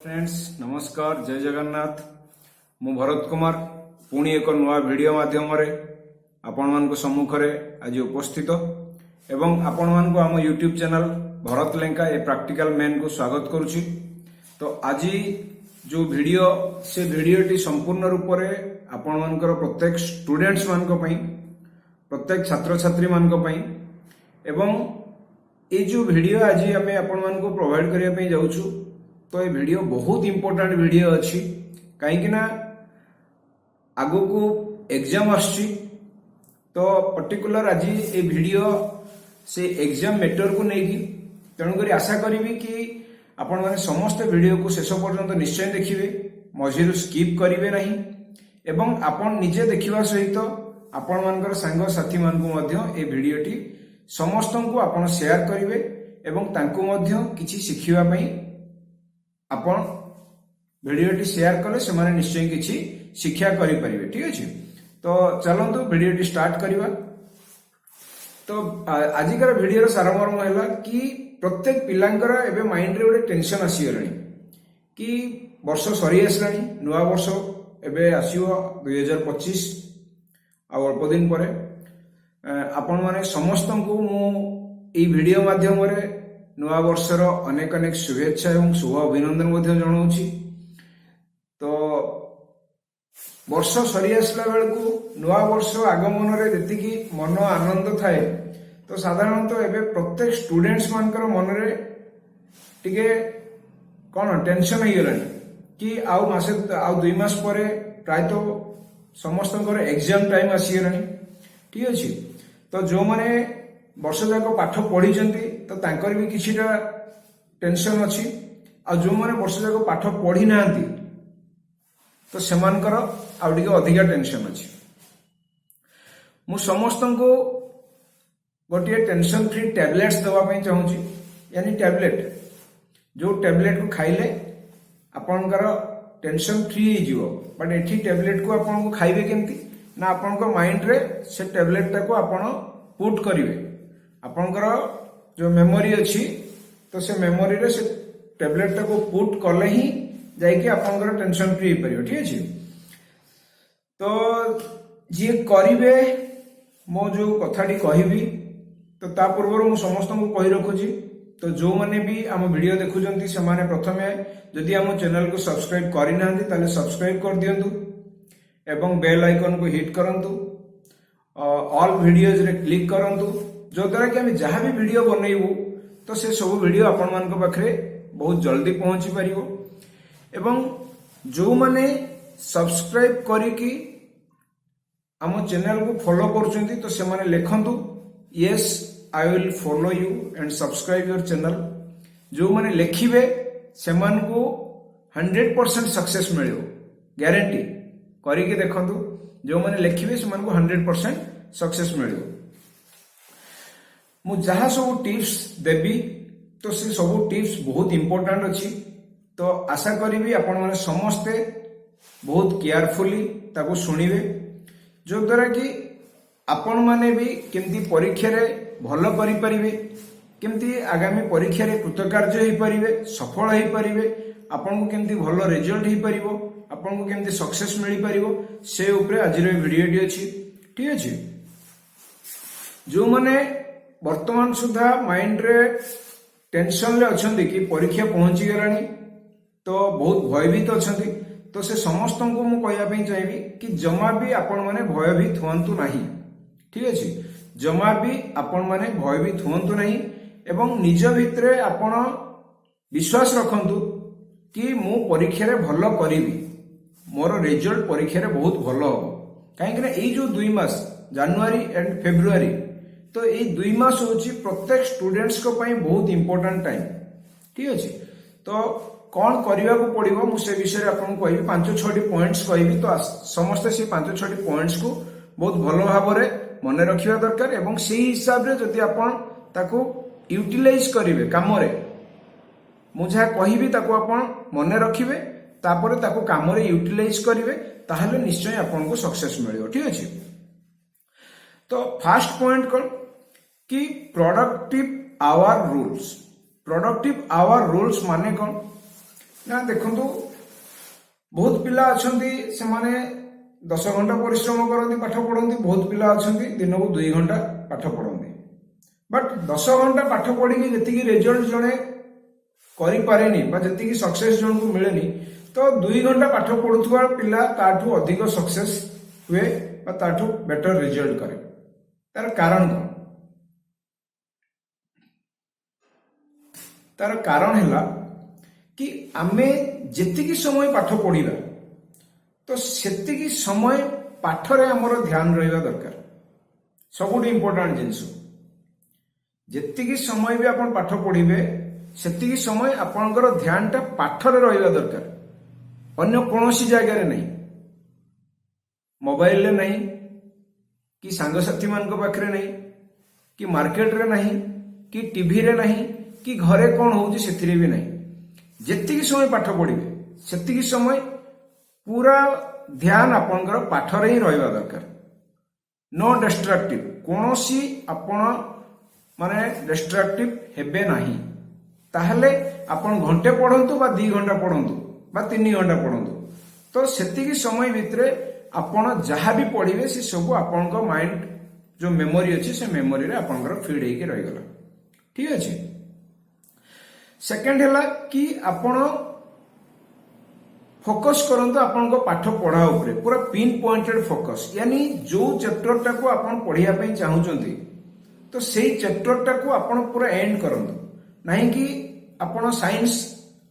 Friends नमस्कार जय जगन्नाथ मु भरत कुमार पुणी एक नुआ वीडियो माध्यम आपण मान सम्मुखरे आज उपस्थित एवं आपण मान आम YouTube channel Bharat Lenka a practical man को स्वागत करुछि। तो आज जो वीडियो से वीडियोटी संपूर्ण रूप से आपण मानकर प्रत्येक स्टूडेंट्स मान प्रत्येक छात्र छात्री मान एवं ये जो वीडियो आज आम आपण मान प्रोवाइड करने जाऊँ तो ये वीडियो बहुत इंपोर्टेंट वीडियो अच्छी कहीं आगो को एग्जाम आसी तो पर्टिकुलर आज ये वीडियो से एग्जाम मैटर को लेकिन तेणुक आशा करी कि आपण मैंने समस्त वीडियो को शेष पर्यंत निश्चय देखिए मझिरु स्किप करेंगे नहीं एवं आपण निजे देखा सहित आपण मानकर सांग साथी मानकु ए वीडियोटी समस्त को आपण शेयर करेंगे एवं तांकु मध्य किछि शिखिबा पई आपण वीडियोटी शेयर कले से माने निश्चय किछि शिक्षा करि परिबे। ठीक अछि तो चलंतु वीडियोटी स्टार्ट करिबा। तो आजिकर वीडियो रो सारमर्म हैला कि प्रत्येक पिलांकर एबे माइंड रे गोटे टेंशन आसी गलानी कि वर्ष सरी आसलानी नुआ वर्ष एबे आसीबो 2025 आ अल्प दिन परे आपण माने समस्त को मु ई वीडियो माध्यम रे नुआ वर्षर अनेक अनेक शुभेच्छा एवं शुभ अभिनंदन जनाऊँगी। तो वर्ष सरी आसला बेलू नुआ वर्ष आगमन रे जी मन आनंद थाए तो साधारणतः एबे प्रत्येक स्टूडेंट्स मानकर मन रे टिके कौन टेंशन हो गलानी कि आउ मासे आउ 2 मास पर प्राय तो समस्त एग्जाम टाइम आसीगलानी। ठीक अच्छे तो जो माने वर्ष जाक पाठ पढ़ी तो तांकर भी किछिटा टेंशन अच्छी आ जो माने वर्ष जाक पाठ पढ़ी ना तो सेमानकर आउ टिके अधिका टेंशन अच्छी। मु समस्त को गोटे टेंशन फ्री टैबलेट्स देवाई चाहूँगी यानी टैबलेट जो टैबलेट को खाइले आपणकर टेंशन फ्री हो बट एठी टैबलेट को आपन को खाइबे केमती ना आपन माइंड रे से टैबलेट को आपन पुट करिवे आपनकर जो मेमोरी अच्छी तो से मेमोरी रे से टैबलेट को पुट कले ही जाइए आपनकर टेंशन फ्री हो पारिबो। ठीक अछि तो जी करिवे मो जो कथाटी कहबी तो ता पूर्व मु समस्त को कहि रखुची तो जो माने भी आम वीडियो देखुचंती से माने प्रथमे जदि आम चैनल को सब्सक्राइब करिना ताले सब्सक्राइब कर दियंतु एवं बेल आइकन को हिट करंतु ऑल वीडियोज रे क्लिक करंतु जो द्वारा कि आम जहाँ भी वीडियो बनइबू तो से सब वीडियो आपण मान पाखे बहुत जल्दी पहुंची पारिबो एवं जो माने सब्सक्राइब करिकी आम चैनल को फॉलो करचंती तो से माने लिखंतु yes I will follow you and subscribe your channel. जो माने लिखिबे से मान को 100% सक्सेस मिलियो गारंटी करिके देखंतु जो माने लिखिबे से मान को 100% सक्सेस मिलियो। मु जहाँ सब टिप्स देवी तो से सब टिप्स बहुत इंपोर्टेंट अच्छी तो आशा करी आपण मैंने समस्ते बहुत केयरफुली ताको सुनिबे जो द्वारा कि आपण माने भी केमती परीक्षा रे भल करि परिबे केमती आगामी परीक्षा रे कृतकार्य हो पारिबे सफल हो पारिबे आपण को केमती भल रिजल्ट हो पारिबो आपण को केमती सक्सेस मिल पारिबो से ऊपर आज वीडियोटी अच्छी। ठीक अच्छे जो माने वर्तमान सुधा माइंड रे टेंशन ले अछंती कि परीक्षा पहुंची गलानी तो बहुत भयभीत अछंती तो से समस्त को मु कहया पई चाहिबी कि जमा भी आपण माने भयभीत होंतु नाही। ठीक अछि जमा भी आपण माने भयभीत होंतु नाही एवं निज भितरे आपण विश्वास रखंतु कि मु परीक्षा रे भलो करिवि मोर रिजल्ट परीक्षा रे बहुत भलो हो काहे कि ए जो 2 मास जनवरी एंड फेब्रुआरी तो ये 2 मास होची प्रत्येक स्टूडेंट्स को पई बहुत इंपोर्टेंट टाइम। ठीक अछि तो कौन करने को पड़ो मुझे विषय आपको कहि 5-6 पॉइंट्स कहि तो समस्त से 5-6 पॉइंट्स को बहुत भल भाव मन रखा दरकार एवं से हिसाब रे जदि आपण ताको यूटिलाइज करिवे काम रे मु जहाँ कहि ताको आपण मन रखिबे तापर ताको काम रे यूटिलाइज करिवे ताहले निश्चय आपन को सक्सेस मिलियो। ठीक अछि तो फर्स्ट पॉइंट कौन कि प्रोडक्टिव आवर रूल्स माने कौन ना देखंतु बहुत पिला अछंती से माने 10 घंटा परिश्रम करती पाठ पढ़ती, बहुत पिला अछंती दिन को 2 घंटा पाठ पढ़ती, बट 10 घंटा पाठ पढ़ी जी रिजल्ट जड़े करें जी सक्सेस जन को मिले तो 2 घंटा पाठ पढ़ुवा पिला ताठू अधिक सक्सेस हुए ताठू बेटर रिजल्ट करे। तार कारण कौन? तार कारण है कि आमे जेतिकी समय पाठ पढ़ा तो सेतिकी समय पाठरे आमर ध्यान रहिबा दरकार। सबुठ इम्पोर्टेंट जिनस जेतिकी समय भी आपण पाठ पढ़िबे सेतिकी समय आपणकर ध्यान टा पाठरे रहिबा दरकार, अन्य कोनोसी जगह नहीं, मोबाइल रे नहीं कि सांगसाथी मान पाखरे नहीं कि मार्केट रे नहीं कि टीवी रे नहीं कि घरे कौन होउची सेथिरे भी नहीं। जेतिकी समय पाठ पढ़िबे सेतिकी समय पूरा ध्यान आपणकर पाठरे ही रहिबा दरकार। नो डिस्ट्रक्टिव कोनोसी आपण माने डिस्ट्रक्टिव हेबे नाही। ताहले आपण घंटे पढ़ंतु बा 2 घंटा पढ़ंतु बा 3 घंटा पढ़ंतु तो सेतिकी समय भितरे आपण जहाँ भी पढ़िबे से सब आपणको माइंड जो मेमोरी अछि से मेमोरी रे आपणकर फीड हेके रहि गला। ठीक अछि। सेकंड है कि आपण फोकस करंतु आपनको पाठ पढ़ा उपरे पूरा पिन पॉइंटेड फोकस, यानी जो चैप्टर टाको आपण पढ़िया पई चाहुचंती तो सेही चैप्टर टाको आपण पूरा एंड करंतु, नहीं कि आपण साइंस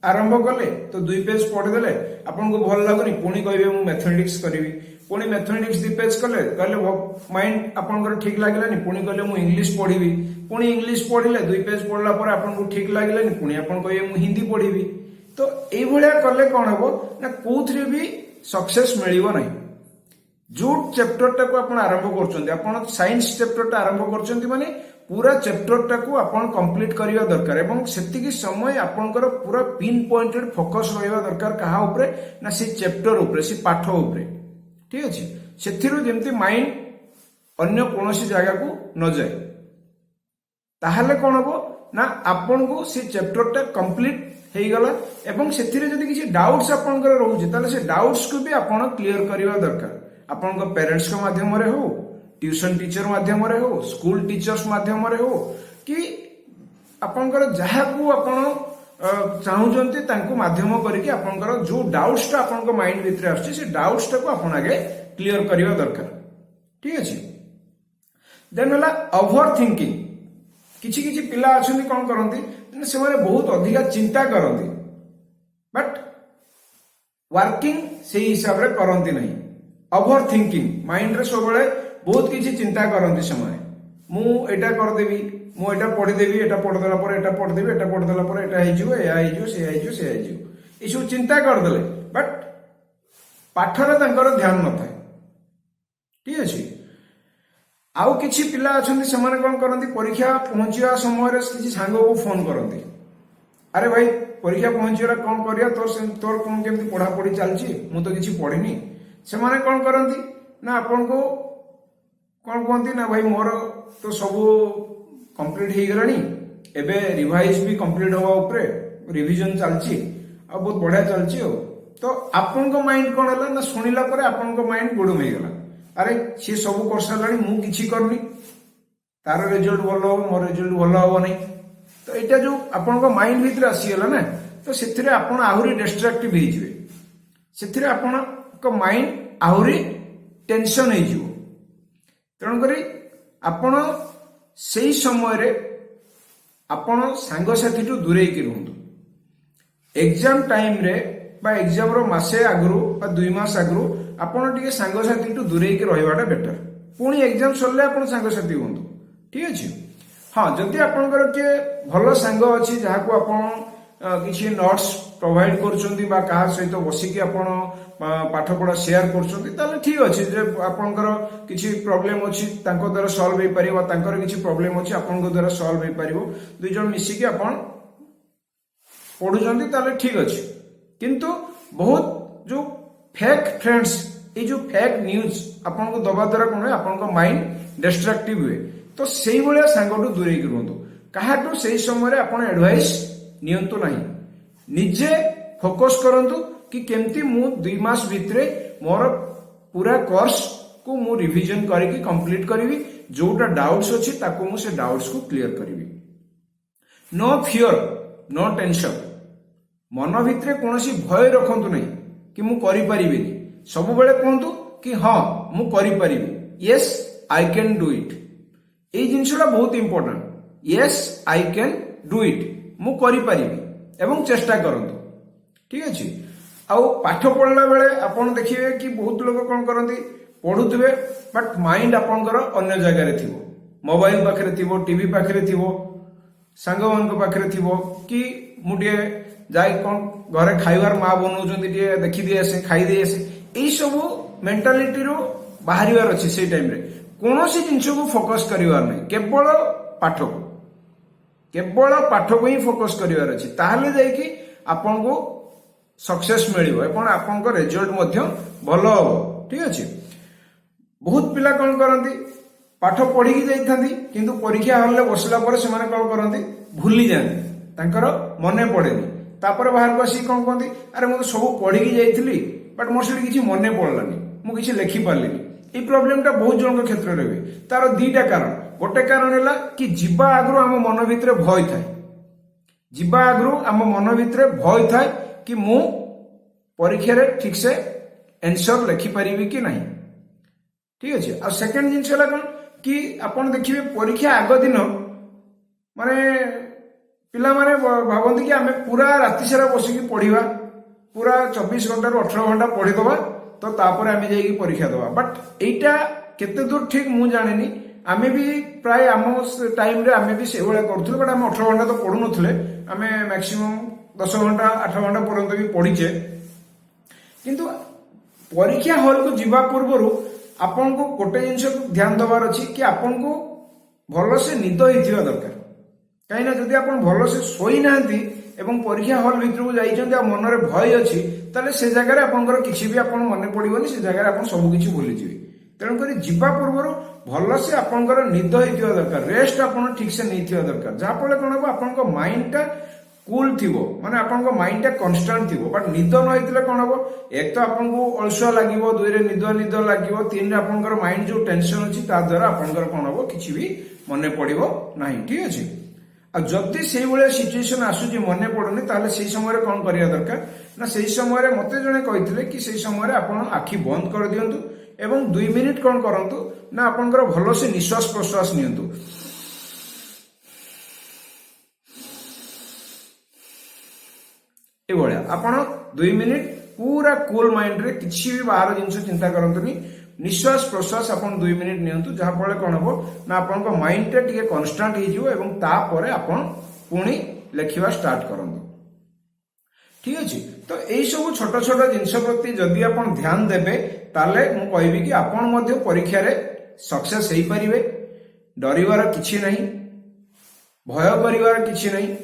आरंभ कले तो 2 पेज पढ़ी देले आपनको भल लागनी पुणी कहबे मु मैथमेटिक्स करिवि, पुणी मैथमेटिक्स 2 पेज कले कहले माइंड आपनकर ठीक लागलानी पुणी कहले मु इंग्लिश पढ़िबि, पुणी इंग्लिश पढ़िले 2 पेज पढ़ला पर आपनको ठीक लागलानी पुणी आपण कहबे मु हिंदी पढ़िबि। तो एई भलिया कले कोन हबो ना कोथरे भी सक्सेस मिलिबो नाही। जो चैप्टर टाको आपण आरंभ करचंती, आपण साइंस चैप्टर टा आरंभ करचंती माने पूरा चैप्टर टाको आपण कंप्लीट करिया दरकार एवं सेतिकी समय आपनकर पूरा पिन पॉइंटेड फोकस रहिबा दरकार कहा ऊपरे ना से चैप्टर ऊपरे से पाठ ऊपरे। ठीक अछि। सेथिरु जेमति माइंड अन्य कोनोसी जगह को न जाय, ताहले कोन हबो ना आपनको से चैप्टर टा कंप्लीट हेई गला एवं सेथिरे जदि किछि डाउट्स आपनकर रहउछि ताले से डाउट्स को भी आपण क्लियर करिवा दरकार। आपनको पेरेंट्स के माध्यम रे हो, ट्यूशन टीचर माध्यम रे हो, स्कूल टीचर्स माध्यम रे हो कि आपनकर जहा को आपण चाहुचंती तांको माध्यम करके आपनकर जो डाउट्स टा आपनको माइंड भितरे आछि से डाउट्स टा को आपण आगे क्लियर करिवा दरकार। ठीक अछि। देन होला ओवर थिंकिंग। किछि किछि पिला अछंती कोन करंती से माने बहुत अधिक चिंता करंती बट वर्किंग से हिसाब रे करंती नहीं। ओवर थिंकिंग माइंड रे सबले बहुत किछि चिंता करंती समय मु एटा कर देबी, मु एटा पढ़ी देबी, एटा पढ़ देला पर एटा पढ़ देबी, एटा पढ़ देला पर एटा हे जिवो, ए आइ जिवो, से आइ जिवो, से आइ जिवो, ई सब चिंता कर देले बट पाठरे तांकर ध्यान न थाए। ठीक अछि। आउ किछि पिला अछंती समाने कोन करंती परीक्षा पहुंचिया समय रे किछि सांग को फोन करंती, अरे भाई परीक्षा पहुंचिया कोन करिया तोर कोन केमती पढ़ा पढ़ी चलची, मु तो किछि पढ़िनी। समाने कोन करंती ना आपन को कोन कहंती ना भाई मोर तो सब कंप्लीट हे गलानी, एबे रिवाइज भी कंप्लीट होवा ऊपरे रिवीजन चलची आ बहुत बढ़िया चलची हो। तो आपन को माइंड कोन हला ना सुनिला परे आपन को माइंड गुडुम हे गला, अरे सी सब कर सारानी मु किछि करनी, तार रिजल्ट भलो हो मोर रिजल्ट भलो हो नहीं। तो एटा जो आपन को माइंड भीतर आसी गला ना तो सेथिरे आपन आहुरी डिस्ट्रैक्टिव हे जिवे, सेथिरे आपन को माइंड आहुरी टेंशन हे जिवो। तेणु करी आपण सेही समय रे आपण सांगसाथी टू दूरे की रहंतु। एग्जाम टाइम रे बा एग्जाम रो मासे आगरु बा 2 मास आगरु आपण टिके सांगसाथी टू दूरे की रहिबाटा बेटर। पुणी एग्जाम सरले आपण सांगसाथी होंतु। ठीक अछि। हां जदि आपनकर के भलो सांग अछि जहा को आपण किछि नोट्स प्रोवाइड करछंती बा कहा सहित बसी कि आपण पाठ पढ़ा शेयर करछंती ताले ठीक अछि जे आपनकर किछि प्रॉब्लम अछि तांको द्वारा सॉल्व हे परिबो, तांकर किछि प्रॉब्लम अछि आपनको द्वारा सॉल्व हे परिबो, दुई जण मिसी कि आपण पढुछंती ताले ठीक अछि। किंतु बहुत जो फेक फ्रेंड्स ए जो फेक न्यूज आपनको दबा द्वारा कोन आपनको माइंड डिस्ट्रक्टिव हुए, तो सेही भलिया सांगटू दूरे कि रहंतु। काहाटू सेही समय रे आपण एडवाइस नियंतु नाही, निजे फोकस करंतु कि केमती मु 2 मास भितरे मोर पूरा कोर्स को मु रिवीजन करके कंप्लीट करी जोटा डाउट्स अच्छी ताको मु से डाउट्स को क्लियर करी। नो फियर नो टेंशन मन भितरे कौनसी भय रखंतु नहीं कि मु करि परिबिनी सब बेले कहंतु कि हाँ मु करि परिबि yes I can do it ए जिनसटा बहुत important yes I can do it मु करि परिबि एवं चेष्टा करंतु ठीक अछि। आउ पाठ पढ़ला बेले आपण देखिबे कि बहुत लोग कोन करंती पढुतबे बट माइंड आपनकर अन्य जगह रे थिबो मोबाइल पाखरे थिबो टीवी पाखरे थिबो सांगमान को पाखरे थिबो कि मुटिए जाई कोन घरे खाइबार मा बनौचंती टिए देखि दे आसे खाइ दे आसे एई सब मेंटालिटी रो बाहरिवार अछि सेई टाइम रे कोनोसी जिंस को फोकस करिवार नै केवल पाठ को ही फोकस करिवार अछि ताहले जाई कि आपन को सक्सेस मिलिबो एपन आपन को रिजल्ट मध्य भलो हो ठीक अछि। बहुत पिला कोन करंती पाठ पढ़ी की जाइथांती किंतु परीक्षा हॉल ले बसला पर से माने कोन करंती भूली जांती तांकर मने पड़ेनी तापर बाहर को आसी कोन कहंती अरे मो तो सब पढ़ी की जाइथिली बट मोर से किछि मने पड़लानी मु किछि लिखि पारलिनी ए प्रॉब्लम टा बहुत जन के क्षेत्र रे होय तार दीटा कारण गोटे कारण हैला कि जीवा आगरो हम मन भितरे भय थाए जीवा आगरो हम मन भितरे भय थाए कि मु परीक्षा रे ठीक से आंसर लिखि परिबी कि नहीं ठीक अछि। आ सेकंड जिंस हैला कोन कि आपण देखिबे परीक्षा आग दिन माने पिला माने भाबंती कि आमे पूरा राति सारा बसिकी पढ़िबा पूरा 24 घंटा रो 18 घंटा पढ़ी दबा तो तापर आमे जाई परीक्षा दबा बट एटा केते दूर ठीक मु जानेनी आमे भी प्राय आम टाइम रे आमे भी से बेला करथुले बट आमे 18 घंटा तो पढु नथुले आमे मैक्सिमम 10 घंटा 8 घंटा पर्यंत भी पढिचे किंतु परीक्षा हॉल को जीवा पूर्वरु आपन को गोटे जिंस को ध्यान दबार अछि कि आपन को भलो से निद हिथिबा दरकार काइना जदि आपन भलो से सोई नांती एवं परीक्षा हॉल भितर को जाइछन आ मन रे भय अछि तले से जगह रे आपनकर किछि भी आपन मने पडिबोनी से जगह रे आपन सब किछि भूली जिवे तेणु करी जीवा पूर्वरु भलो से आपनकर निद हिथिबा दरकार रेस्ट आपन ठीक से नैथिबा दरकार जा पले कोन हो आपन को माइंड टा कूल थिबो माने आपन को माइंड टा कांस्टेंट थिबो बट निद न हितले कोन हो एक तो आपन को अलसुआ लागिवो दुई रे निद लागिवो तीन रे आपनकर माइंड जो टेंशन अछि ता द्वारा आपनकर कोन हो किछि भी मने पडिबो नाही ठीक अछि। आ जदि से भले सिचुएशन आसुची मने पडुनी ताले सेही समय कोन करिया दरकार ना सेही समय मते जने कहिथिले कि सेही समय आपण आखि बंद कर दियंतु एवं 2 मिनिट कोन करंतु ना आपनकर भलो से निश्वास प्रश्वास नियंतु ए भलिया आपण 2 मिनिट पूरा कूल माइंड रे किछि भी बाहर जिंस चिंता करंतुनी निश्वास प्रश्वास अपन 2 मिनिट नियंतु जहा फले कोन हो ना आपन को माइंड टे टिके कांस्टेंट हे जिवो एवं ता परे अपन पुणी लेखिबा स्टार्ट करंतु ठीक अछि। तो एई सब छोट छोट जिंस प्रति जदि अपन ध्यान देबे ताले मु कहबी कि अपन मध्ये परीक्षा रे सक्सेस हेई परिबे डरिवार किछि नहीं भय करिवार किछि नहीं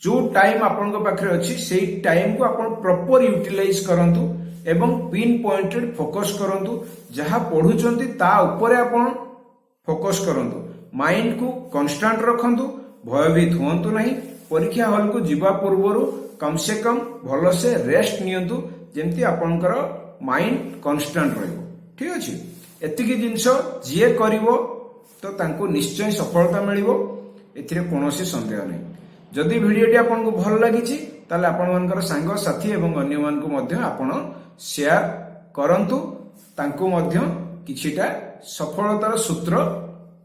जो टाइम आपन को पाखरे अछि सेई टाइम को अपन प्रॉपर यूटिलाइज करंतु एवं पिन पॉइंटेड फोकस करंतु जहा पढुचंती ता ऊपर आपण फोकस करंतु माइंड को कांस्टेंट रखंतु भयभीत होंतु नहीं परीक्षा हॉल को जीवा पूर्वरु कम से कम भलो से रेस्ट नियंतु जेंती आपनकर माइंड कांस्टेंट रहइबो ठीक अछि। एतिकी जिंस जे करिवो तो तांको निश्चय सफलता मिलिबो एथिरे कोनोसी संदेह नहीं। जदि वीडियोटी आपन को भल लागिछि ताले आपन मानकर सांग साथी एवं अन्य मान को मध्य आपन शेयर करंतु तांको मध्य किछिटा सफलतार सूत्र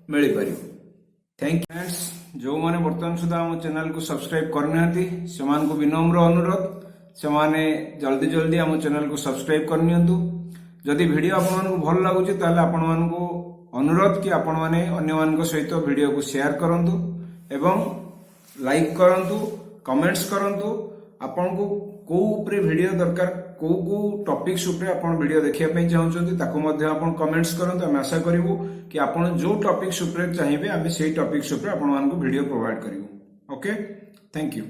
मिल परिबो। थैंक यू फ्रेंड्स जो माने वर्तमान सुधा हम चैनल को सब्सक्राइब करनांती समान को विनम्र अनुरोध से माने जल्दी जल्दी हम चैनल को सब्सक्राइब करनियंतु जदि वीडियो आपन मान को भल लागुछि ताले आपन मान को अनुरोध कि आपन माने अन्य मान को सहित वीडियो को शेयर करंतु एवं लाइक करंतु कमेंट्स करंतु आपन को को ऊपर वीडियो दरकार को टॉपिक्स ऊपर आपन वीडियो देखिया पई चाहउछंती ताको मध्ये आपन कमेंट्स करंतु हम आशा करिवो कि आपन जो टॉपिक्स ऊपर चाहिबे आमे सेही टॉपिक्स ऊपर आपन मान को वीडियो प्रोवाइड करिवो। Okay thank you.